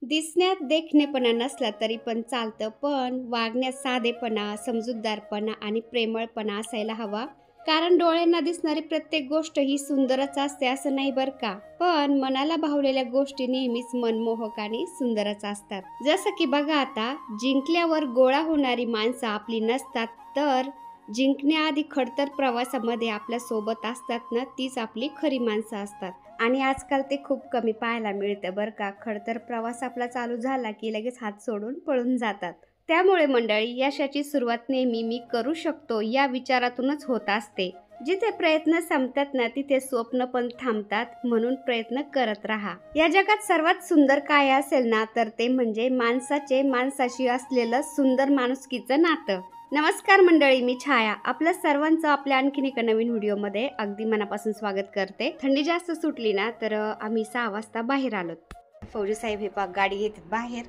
दिसण्यात देखणेपणा नसला तरी पण चालतं, पण वागण्यात साधेपणा, समजूतदारपणा आणि प्रेमळपणा असायला हवा. कारण डोळ्यांना दिसणारी प्रत्येक गोष्ट ही सुंदरच असते असं नाही बरं का. पण मनाला भावलेल्या गोष्टी नेहमीच मनमोहक आणि सुंदरच असतात. जसं की बघा आता, जिंकल्यावर गोळा होणारी माणसं आपली नसतात, तर जिंकण्याआधी खडतर प्रवासामध्ये आपल्या सोबत असतात ना, तीच आपली खरी माणसं असतात. आणि आजकाल ते खूप कमी पाहायला मिळतं बरं का. खडतर प्रवास आपला चालू झाला की लगेच हात सोडून पळून जातात. त्यामुळे मंडळी, यशाची सुरुवात नेहमी मी करू शकतो या विचारातूनच होत असते. जिथे प्रयत्न संपतात ना, तिथे स्वप्न पण थांबतात. म्हणून प्रयत्न करत राहा. या जगात सर्वात सुंदर काय असेल ना, तर ते म्हणजे माणसाचे माणसाशी असलेलं सुंदर माणुसकीचं नातं. नमस्कार मंडळी, मी छाया. आपल्या सर्वांचं आपल्या आणखीन एका नवीन व्हिडिओमध्ये अगदी मनापासून स्वागत करते. थंडी जास्त सुटली ना, तर आम्ही 6 वाजता बाहेर आलो. फौजी साहेब हे गाडी घेतात बाहेर.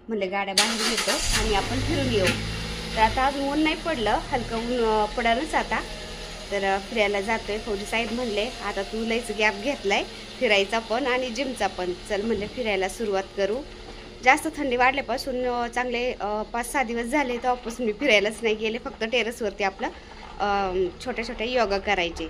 म्हणले गाड्या बाहेर घेतो आणि आपण फिरून येऊ. तर आता अजून ऊन नाही पडलं, हलकं ऊन पडलंच आता. तर फिरायला जातोय. फौजी साहेब म्हणले आता तू लईच गॅप घेतलाय फिरायचा पण आणि जिमचा पण, चल म्हणले फिरायला सुरुवात करू. जास्त थंडी वाढल्यापासून चांगले 5-6 दिवस झाले तेव्हापासून मी फिरायलाच नाही गेले. फक्त टेरेसवरती आपलं छोट्या छोट्या योगा करायचे.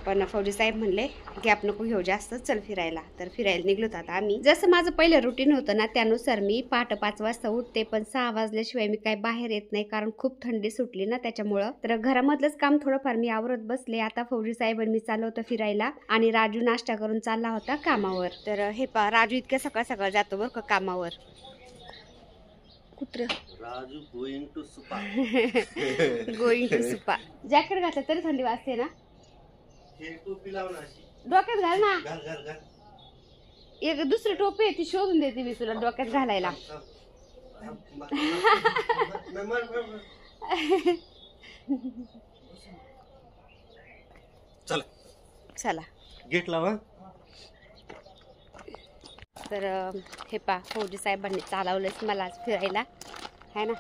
पण फौजी साहेब म्हणले गॅप नको घेऊ जास्त, चल फिरायला. तर फिरायला निघलो आता आम्ही. जसं माझं पहिलं रुटीन होतं ना, त्यानुसार मी पहाटे 5 वाजता उठते. पण 6 वाजल्याशिवाय मी काही बाहेर येत नाही, कारण खूप थंडी सुटली ना त्याच्यामुळं. तर घरामधलंच काम थोडंफार मी आवरत बसले. आता फौजी साहेबांनी मी चाललो होतं फिरायला आणि राजू नाश्ता करून चालला होता कामावर. तर हे पहा, राजू इतक्या सकाळ सकाळ जातो बरं का कामावर. कुत्र Raju going to Supa. Going to Supa. Jacket घातलं तरी थंडी वाजते ना. हे टोपी लाव ना अशी. डोक्यात घाल ना. घाल घाल घाल. एक दुसरी टोपी आहे ती शोधून देते मी तुला डोक्यात घालायला. चला चला गेट लावा. तर हे पा, फौजी साहेबांनी चालवलंच मला आज फिरायला, है ना.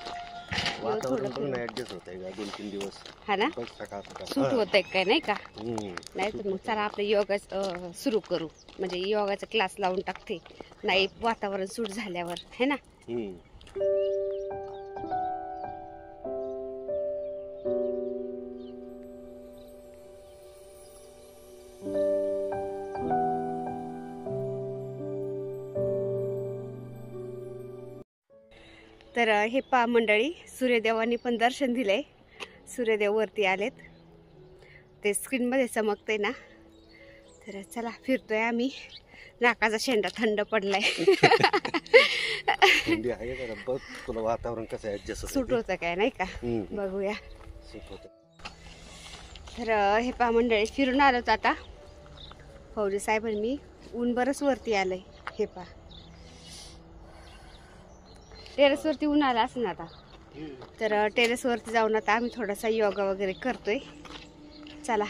वातावरण पण ऍडजस्ट होत आहे 2-3 दिवस, हा ना. सकाळ सकाळ सूट होत आहे काय नाही का. नाही तर मग चला आपलं योगा सुरू करू. म्हणजे योगाचा क्लास लावून टाकते नाही वातावरण सूट झाल्यावर, है ना. तर हे पा मंडळी, सूर्यदेवांनी पण दर्शन दिलंय. सूर्यदेव वरती आलेत, ते स्क्रीनमध्ये चमकते ना. तर चला फिरतोय आम्ही. नाकाचा शेंडा थंड पडलाय. थंडी आहे जरा, बघ तुला वातावरण कसं ऍडजस्ट सूट होतं काय नाही का, बघूया. सूट होतं. तर हे पा मंडळी, फिरून आलोत आता. फौजी साहेबांनी ऊन बरंच वरती आलंय. हे पा, टेरेसवरती ऊन आलं असं ना आता. तर टेरेसवरती जाऊन आता आम्ही थोडासा योगा वगैरे करतोय. चला.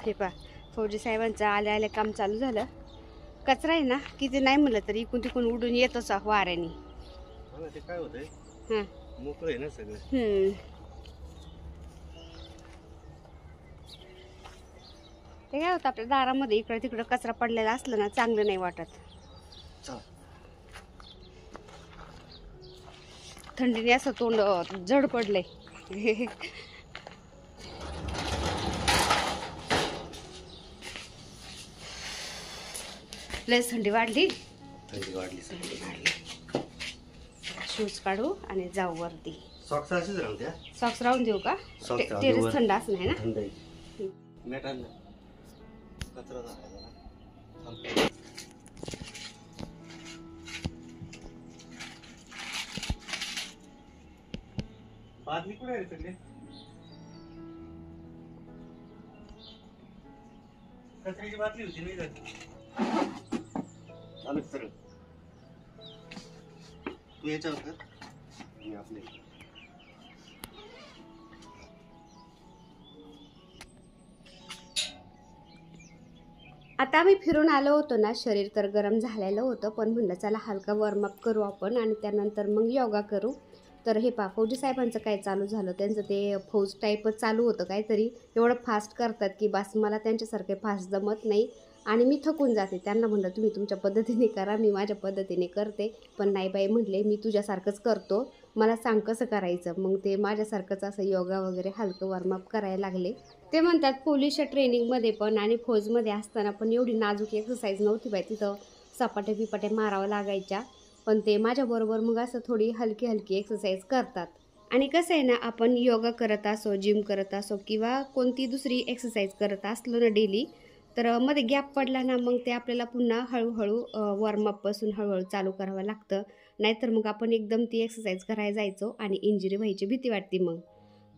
हे पा, फौजी साहेबांचं आल्या आल्या काम चालू झालं. कचरा आहे ना, किती नाही म्हणलं तरी इकून तिकून उडून येतोच वाऱ्याने. ते काय होतंय, मोकळं आहे ना सगळं. ते काय होतं, आपल्या दारामध्ये इकडे तिकडे कचरा पडलेला असलं ना, चांगलं नाही वाटत. थंडीने असं तोंड जड पडलंय. लयच थंडी वाढली. शूज काढू आणि जाऊ वरती. सॉक्स असेच राहू द्या. सॉक्स राहून देऊ का. टेरेस थंड असं नाही ना. कचरा झाला. बादली कुठे आहे सगळे. कचऱ्याची बादली होती नाही चालू सर. तू याच्यावर कर, मी आपले. आता आम्ही फिरून आलो होतो ना, शरीर तर गरम झालेलं होतं, पण म्हणलं चला हलका वॉर्मअप करू आपण आणि त्यानंतर मग योगा करू. तर हे पा, फौजी साहेबांचं काय चालू झालं, त्यांचं ते फौज टाईपच चालू होतं काहीतरी. एवढं फास्ट करतात की बस मला त्यांच्यासारखे फास्ट जमत नाही. आणि मी थकून जाते. त्यांना म्हणलं तुम्ही तुमच्या पद्धतीने करा, मी माझ्या पद्धतीने करते. पण नाही बाई म्हटले, मी तुझ्यासारखंच करतो, मला सांग कसं करायचं. मग ते माझ्यासारखंच असं योगा वगैरे हलकं वॉर्मअप करायला लागले. ते म्हणतात पोलीसच्या ट्रेनिंगमध्ये पण आणि फौजमध्ये असताना पण एवढी नाजूक एक्सरसाइज नव्हती बाई, तिथं सपाट्या बिपाट्या मारावं लागायच्या. पण ते माझ्याबरोबर मग असं थोडी हलकी हलकी एक्सरसाइज करतात. आणि कसं आहे ना, आपण योगा करत असो, जिम करत असो किंवा कोणती दुसरी एक्सरसाइज करत असलो ना डेली, तर मध्ये गॅप पडला ना, मग ते आपल्याला पुन्हा हळूहळू वॉर्मअपपासून हळूहळू चालू करावं लागतं. नाहीतर मग आपण एकदम ती एक्सरसाइज करायला जायचो आणि इंजुरी व्हायची भीती वाटते मग.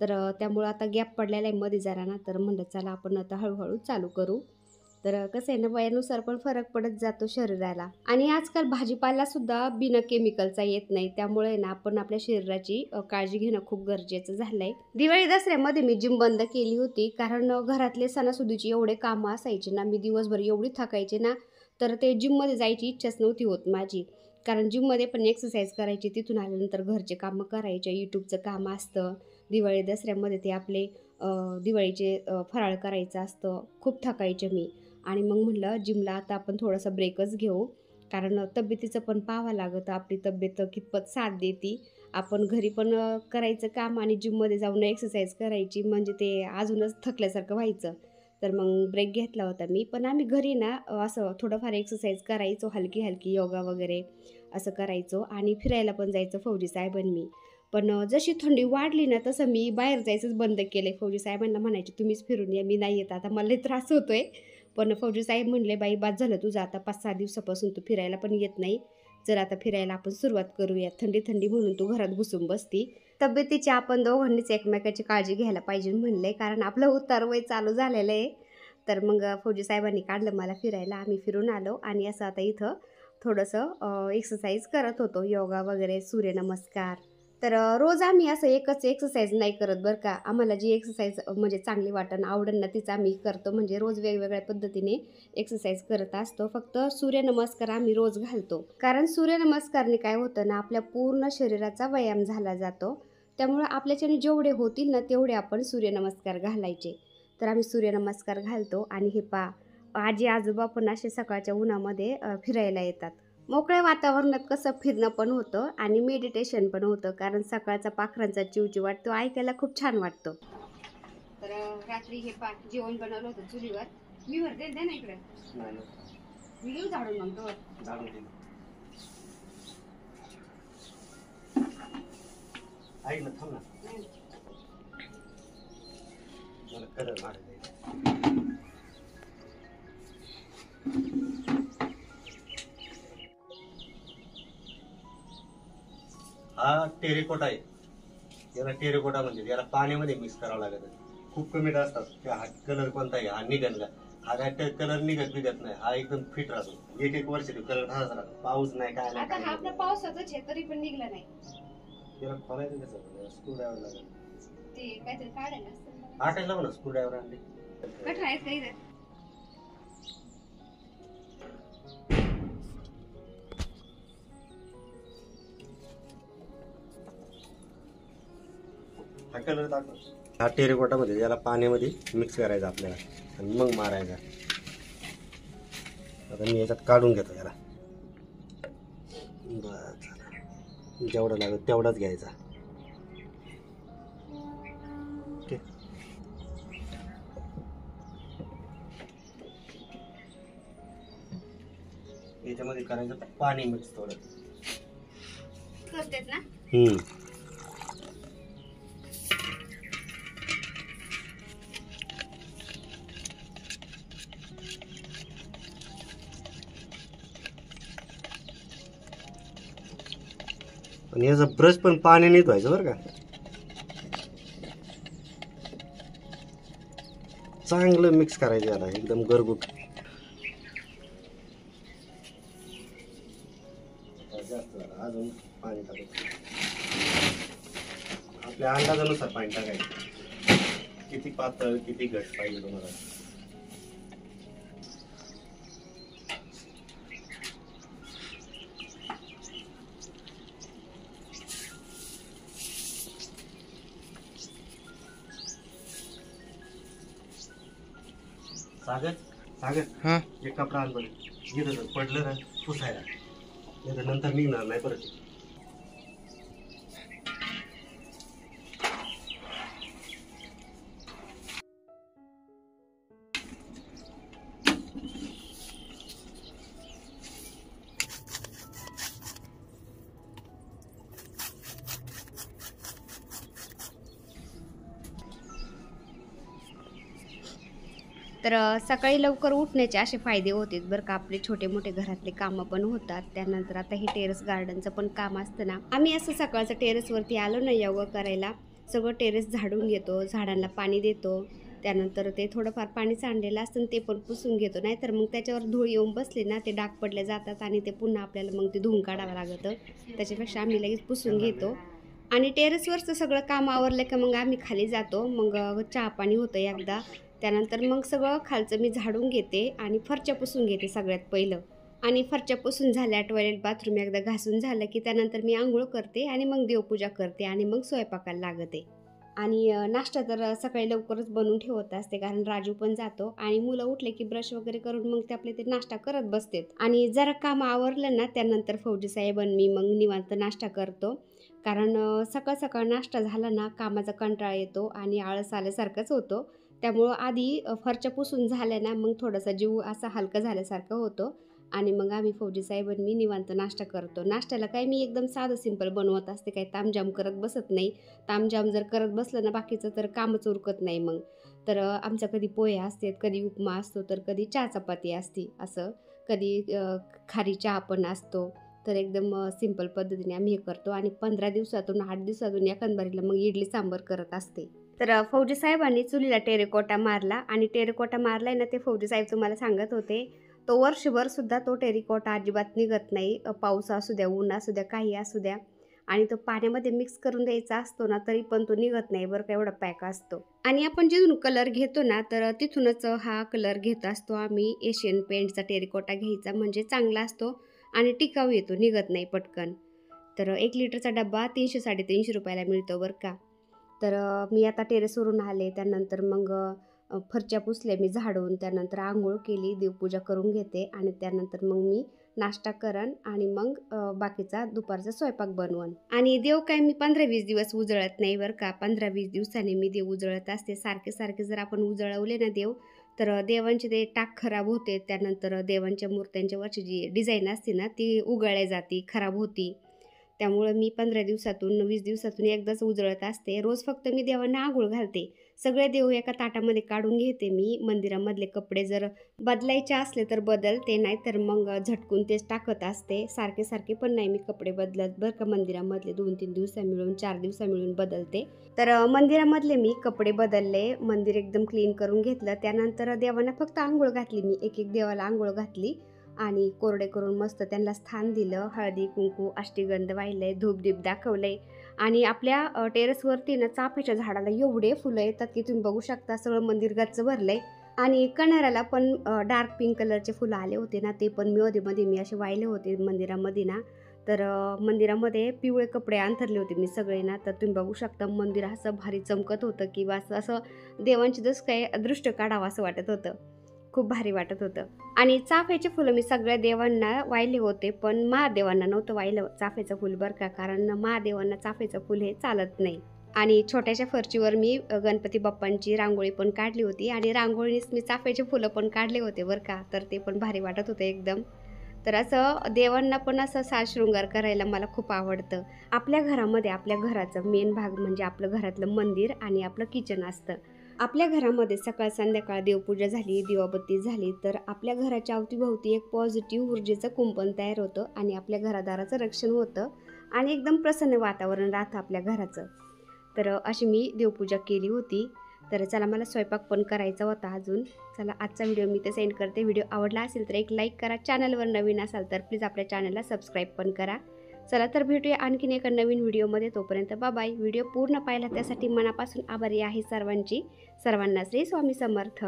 तर त्यामुळं आता गॅप पडलेला आहे मध्ये जरा ना, तर म्हणलं चला आपण आता हळूहळू चालू करू. तर कसं आहे ना, वयानुसार पण फरक पडत जातो शरीराला. आणि आजकाल भाजीपालासुद्धा बिना केमिकलचा येत नाही. त्यामुळे ना आपण आपल्या शरीराची काळजी घेणं खूप गरजेचं झालं आहे. दिवाळी दसऱ्यामध्ये मी जिम बंद केली होती, कारण घरातले सणासुदीची एवढे कामं असायचे ना, मी दिवसभर एवढी थकायचे ना, तर ते जिममध्ये जायची इच्छाच नव्हती होत माझी. कारण जिममध्ये पण एक्सरसाइज करायची, तिथून आल्यानंतर घरचे कामं करायचे, यूट्यूबचं काम असतं. दिवाळी दसऱ्यामध्ये ते आपले दिवाळीचे फराळ करायचं असतं. खूप थकायचे मी. आणि मग म्हटलं जिमला आता आपण थोडासा ब्रेकच घेऊ, कारण तब्येतीचं पण पाहावं लागतं, आपली तब्येत कितपत साथ देते. आपण घरी पण करायचं काम आणि जिममध्ये जाऊन एक्सरसाइज करायची, म्हणजे ते अजूनच थकल्यासारखं व्हायचं. तर मग ब्रेक घेतला होता मी. पण आम्ही घरी ना असं थोडंफार एक्सरसाइज करायचो, हलकी हलकी योगा वगैरे असं करायचो आणि फिरायला पण जायचं फौजी साहेब आणि मी. पण जशी थंडी वाढली ना, तसं मी बाहेर जायचंच बंद केलं आहे. फौजी साहेबांना म्हणायचे तुम्हीच फिरून या, मी नाही येत आता, मला लई त्रास होतो आहे. पण फौजी साहेब म्हणले, बाई बाद झालं तुझं आता, 5-6 दिवसापासून तू फिरायला पण येत नाही. जर आता फिरायला आपण सुरुवात करूया, थंडी थंडी म्हणून तू घरात घुसून बसती. तब्येतीची आपण दोघांनीच एकमेकाची काळजी घ्यायला पाहिजे म्हणले, कारण आपलं उतार वय चालू झालेलं आहे. तर मग फौजी साहेबांनी काढलं मला फिरायला. आम्ही फिरून आलो आणि असं आता इथं थोडंसं एक्सरसाइज करत होतो, योगा वगैरे, सूर्यनमस्कार. तर रोज आम्ही असं एकच एक्सरसाइज नाही करत बरं का. आम्हाला जी एक्सरसाइज म्हणजे चांगली वाटेल, आवडेल ना, तीच आम्ही करतो. म्हणजे रोज वेगवेगळ्या पद्धतीने एक्सरसाइज करत असतो. फक्त सूर्यनमस्कार आम्ही रोज घालतो, कारण सूर्यनमस्कारने काय होतं ना, आपल्या पूर्ण शरीराचा व्यायाम झाला जातो. त्यामुळे आपल्याच्याने जेवढे होतील ना, तेवढे आपण सूर्यनमस्कार घालायचे. तर आम्ही सूर्यनमस्कार घालतो. आणि हे आजी आजोबा पण असे सकाळच्या उन्हामध्ये फिरायला येतात. मोकळ्या वातावरणात कसं फिरणं पण होतं आणि मेडिटेशन पण होतं, कारण सकाळचा पाखरांचा चिवचिवाट तो ऐकायला खूप छान वाटतो. तर रात्री हे जेवण बनवलं होतं चुलीवर. मी भरते दे ना इकडे, मी घेऊ झाडून मग तो झाडून दे. ऐक ना, थांब ना, मला कलर मारायचा. हा टेरेकोटा आहे. याला टेरेकोटा म्हणजे याला पाण्यामध्ये मिक्स करावं लागत. खूप कमी असतात. हा कलर कोणता आहे, हा निघत का? हा काय कलर निघत नाही. हा एकदम फिट राहतो. एक वर्ष कलर तसाच राहतो. पाऊस नाही, काय नाही. आता आपल्या पावसाचं तरी पण निघला नाही. त्याला खोलायचं कसं? स्क्रू ड्रायव्हर लागेल. ते काहीतरी काढायला असतं. आटायला लावू ना, स्क्रू ड्रायव्हर आणले. कठरा आहेत का इथं? हा कलर दाखव. हा टेरेकोटामध्ये याला पाण्यामध्ये मिक्स करायचा आपल्याला आणि मग मारायचा. आता मी याच्यात काढून घेतो याला. बरं, जेवढा लागेल तेवढाच घ्यायचा. याच्यामध्ये करायचं पाणी मिक्स थोडं. करतेत ना. आणि याचा ब्रश पण पाण्याने धुवायचं बरं का. चांगलं मिक्स करायचं याला एकदम गरगूट. अजून पाणी टाकायचं आपल्या अंदाजानुसार. पाणी टाकायचं किती पातळ किती घट पाहिजे तुम्हाला. सागर सागर एक कपडा आण बरं, इथं जर पडलं ना पुसायला, नाही तर नंतर निघणार नाही परत. तर सकाळी लवकर उठण्याचे असे फायदे होते बरं का. आपले छोटे मोठे घरातले कामं पण होतात. त्यानंतर आता हे टेरेस गार्डनचं पण काम असतं ना. आम्ही असं सकाळचं टेरेसवरती आलो ना योगा करायला, सगळं टेरेस झाडून घेतो, झाडांना पाणी देतो. त्यानंतर ते थोडंफार पाणी सांडलेलं असतं ते पण पुसून घेतो, नाहीतर मग त्याच्यावर धूळ येऊन बसली ना ते डाग पडले जातात आणि ते पुन्हा आपल्याला मग ते धुवून काढावं लागतं. त्याच्यापेक्षा आम्ही लगेच पुसून घेतो. आणि टेरेसवरचं सगळं काम आवरलं की मग आम्ही खाली जातो. मग चहा पाणी होतं एकदा. त्यानंतर मग सगळं खालचं मी झाडून घेते आणि फरच्या पुसून घेते सगळ्यात पहिलं. आणि फरच्या पुसून झाल्या, टॉयलेट बाथरूम एकदा घासून झालं की त्यानंतर मी आंघोळ करते आणि मग देवपूजा करते आणि मग स्वयंपाकाला लागते. आणि नाश्ता तर सकाळी लवकरच बनवून ठेवत असते, कारण राजू पण जातो आणि मुलं उठले की ब्रश वगैरे करून मग ते आपले ते नाश्ता करत बसतात. आणि जरा काम आवरलं ना त्यानंतर फौजी साहेब आणि मी मग निवांत नाश्ता करतो. कारण सकाळ सकाळ नाश्ता झाला ना कामाचा कंटाळा येतो आणि आळस आल्यासारखंच होतो. त्यामुळं आधी फरच्या पुसून झाल्या ना मग थोडासा जीव असा हलका झाल्यासारखं होतो. आणि मग आम्ही फौजी साहेब आणि मी निवांत नाश्ता करतो. नाश्त्याला काय मी एकदम साधं सिंपल बनवत असते, काही तामझाम करत बसत नाही. तामझाम जर करत बसलं ना बाकीचं तर कामच उरकत नाही मग. तर आमच्या कधी पोहे असतात, कधी उपमा असतो, तर कधी चहा चपाती असते, असं कधी खारी चहा पण असतो. तर एकदम सिंपल पद्धतीने आम्ही हे करतो. आणि 15 दिवसातून 8 दिवसातून एखादबारीला मग इडली सांबर करत असते. तर फौजी साहेबांनी चुलीला टेरेकोटा मारला आणि टेरेकोटा मारलाय ना ते फौजी साहेब तुम्हाला सांगत होते. तो वर्षभर सुद्धा तो टेरिकोटा अजिबात निघत नाही. पाऊस असू द्या, ऊन असू द्या, काही असू द्या. आणि तो पाण्यामध्ये मिक्स करून द्यायचा असतो ना तरी पण तो निघत नाही बरं का, एवढा पॅक असतो. आणि आपण जिथून कलर घेतो ना तर तिथूनच हा कलर घेत असतो आम्ही. एशियन पेंटचा टेरिकोटा घ्यायचा, म्हणजे चांगला असतो आणि टिकाऊ येतो, निघत नाही पटकन. तर 1 लिटरचा डब्बा 300-350 रुपयाला मिळतो बरं का. तर मी आता टेरेसवरून आले, त्यानंतर मग फरच्या पुसल्या मी झाडून, त्यानंतर आंघोळ केली, देवपूजा करून घेते आणि त्यानंतर मग मी नाश्ता करन आणि मग बाकीचा दुपारचा स्वयंपाक बनवण. आणि देव काय मी 15-20 दिवस उजळत नाही बरं का. 15-20 दिवसांनी मी देव उजळत असते. सारखे सारखे जर आपण उजळवले ना देव तर देवांचे ते टाक खराब होते. त्यानंतर देवांच्या मूर्त्यांच्या वरची जी डिझाईन असते ना ती उगळल्या जाते, खराब होती. त्यामुळं मी 15 दिवसातून 20 दिवसातून एकदाच उजळत असते. रोज फक्त मी देवांना आंघोळ घालते. सगळे देव एका ताटामध्ये काढून घेते मी. मंदिरामधले कपडे जर बदलायचे असले तर बदलते, नाही तर मग झटकून तेच टाकत असते. सारखे सारखे पण नाही मी कपडे बदलत बरं का. मंदिरामधले 2-3 दिवसा मिळून 4 दिवसा मिळून बदलते. तर मंदिरामधले मी कपडे बदलले, मंदिर एकदम क्लीन करून घेतलं. त्यानंतर देवांना फक्त आंघोळ घातली मी. एक देवाला आंघोळ घातली आणि कोरडे करून मस्त त्यांना स्थान दिलं. हळदी कुंकू अष्टगंध वाहिलंय, धूपदीप दाखवलंय. आणि आपल्या टेरेसवरती ना चाफ्याच्या झाडाला एवढे फुलं येतात की तुम्ही बघू शकता, सगळं मंदिर गच्च भरलंय. आणि कण्हेराला पण डार्क पिंक कलरचे फुलं आले होते ना, ते पण मध्ये मी असे वाहिले होते मंदिरामध्ये ना. तर मंदिरामध्ये पिवळे कपडे अंथरले होते मी सगळे ना. तर तुम्ही बघू शकता मंदिर असं भारी चमकत होतं किंवा असं देवांची जसं काय दृष्ट काढावं असं वाटत होतं. खूप भारी वाटत होतं. आणि चाफ्याचे फुलं मी सगळ्या देवांना वाहिले होते, पण महादेवांना नव्हतं वाहिलं चाफ्याचं फुल बरं का, कारण महादेवांना चाफ्याचं फुल हे चालत नाही. आणि छोट्याशा फरचीवर मी गणपती बाप्पांची रांगोळी पण काढली होती आणि रांगोळीस मी चाफ्याचे फुलं पण काढले होते बरं का. तर ते पण भारी वाटत होतं एकदम. तर असं देवांना पण असं साजशृंगार करायला मला खूप आवडतं. आपल्या घरामध्ये आपल्या घराचं मेन भाग म्हणजे आपलं घरातलं मंदिर आणि आपलं किचन असतं. आपल्या घरामध्ये सकाळ संध्याकाळ देवपूजा झाली, दिवाबत्ती झाली तर आपल्या घराच्या अवतीभोवती एक पॉझिटिव्ह ऊर्जेचं कुंपण तयार होतं आणि आपल्या घरादाराचं रक्षण होतं आणि एकदम प्रसन्न वातावरण राहतं आपल्या घराचं. तर अशी मी देवपूजा केली होती. तर चला मला स्वयंपाक पण करायचा होता अजून. चला आजचा व्हिडिओ मी ते सेंड करते. व्हिडिओ आवडला असेल तर एक लाईक करा. चॅनलवर नवीन असाल तर प्लीज आपल्या चॅनलला सबस्क्राईब पण करा. चला तर भेटूया आणखीन एका नवीन व्हिडिओमध्ये. तोपर्यंत बाय. व्हिडिओ पूर्ण पाहिला त्यासाठी मनापासून आभारी आहे सर्वांची. सर्वांना श्री स्वामी समर्थ.